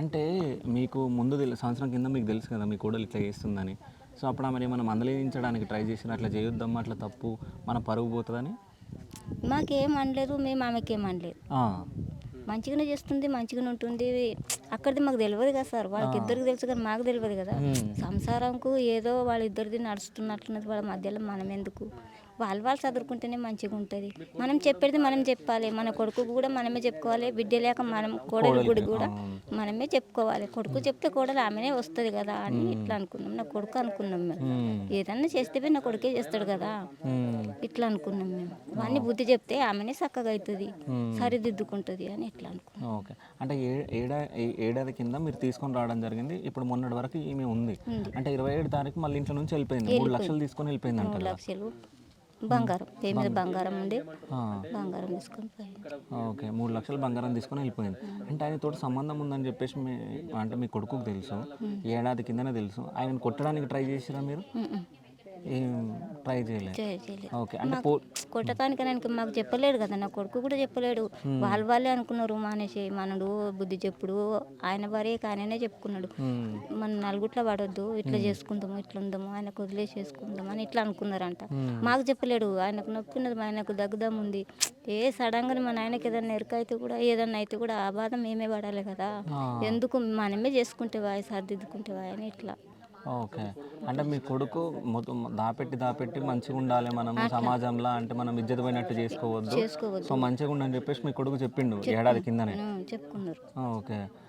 అంటే మీకు ముందు సంవత్సరం కింద మీకు తెలుసు కదా మీ కోడలు ఇట్లా చేస్తుందని. సో అప్పుడు ఆమెను ఏమైనా మందలించడానికి ట్రై చేసిర్రా? అట్లా చేయొద్దమ్మా, అట్లా తప్పు, మన పరువు పోతదని? మాకేం అనలేదు, మేము ఆమెకేం అనలేదు. ఆ! మంచిగానే చేస్తుంది, మంచిగానే ఉంటుంది. అక్కడిది మాకు తెలియదు కదా సార్, వాళ్ళకి ఇద్దరికి తెలుసు కానీ మాకు తెలియదు కదా. సంసారంకు ఏదో వాళ్ళిద్దరిది నడుస్తున్నట్లున్నది, వాళ్ళ మధ్యలో మనం ఎందుకు? వాళ్ళు చదువుకుంటేనే మంచిగా ఉంటుంది. మనం చెప్పేది మనం చెప్పాలి, మన కొడుకు కూడా మనమే చెప్పుకోవాలి. బిడ్డ లేక మనం కోడలి గుడి కూడా మనమే చెప్పుకోవాలి. కొడుకు చెప్తే కోడలు ఆమెనే వస్తుంది కదా అని ఇట్లా అనుకున్నాం. నా కొడుకు అనుకున్నాం మేము. ఏదన్నా చేస్తే నా కొడుకే చేస్తాడు కదా, ఇట్లా అనుకున్నాం మేము. వాడిని బుద్ధి చెప్తే ఆమెనే చక్కగా అవుతుంది, సరిదిద్దుకుంటుంది అని ఇట్లా అనుకున్నాం. ఓకే. అంటే ఏడాది కింద మీరు తీసుకొని రావడం జరిగింది. ఇప్పుడు మొన్నటి వరకు ఈమె ఉంది. అంటే 27 తారీఖు మళ్ళీ ఇంట్లో నుంచి వెళ్ళిపోయింది. 3 లక్షలు తీసుకొని వెళ్ళిపోయింది అంట 3 కదా? లక్షలు బంగారం, పేరు మీద బంగారం ఉండి బంగారం తీసుకొని పోయింది. ఓకే. 3 లక్షలు బంగారం తీసుకొని వెళ్ళిపోయింది. అంటే ఆయనతోటి సంబంధం ఉందని చెప్పేసి అంటే మీ కొడుకుకు తెలుసు, ఏడాది కిందనే తెలుసు. ఆయనను కొట్టడానికి ట్రై చేసిరా మీరు? ఏం ట్రై చేయలేదు. చేయలేదు. ఓకే. అంటే కొట్టటానికి మాకు చెప్పలేడు కదా, నా కొడుకు కూడా చెప్పలేడు. వాళ్ళే అనుకున్నారు మానేసి, మనడు బుద్ధి చెప్పుడు ఆయన భార్యకి ఆయననే చెప్పుకున్నాడు. మన నలుగుట్ల పడొద్దు, ఇట్లా చేసుకుందాము, ఇట్లా ఉందాము, ఆయనకు వదిలేసేసుకుందాం అని ఇట్లా అనుకున్నారంట. మాకు చెప్పలేడు. ఆయనకు నొప్పి ఉన్నది, ఆయనకు దగ్గదం ఉంది. సడన్గా మన ఆయనకి ఏదైనా ఎరుక అయితే కూడా, ఏదన్నా అయితే కూడా ఆ బాధ మేమే పడాలి కదా, ఎందుకు మనమే చేసుకుంటేవా, సర్దిద్దుకుంటేవా అని ఇట్లా. ఓకే. అంటే మీ కొడుకు మొత్తం దాపెట్టి మంచిగా ఉండాలి మనము సమాజంలో, అంటే మనం ఇజ్జత పోయినట్టు చేసుకోవద్దు, సో మంచిగా ఉండని చెప్పేసి మీ కొడుకు చెప్పిండు ఏడాది కిందనే. చెప్పుకున్నారు. ఓకే.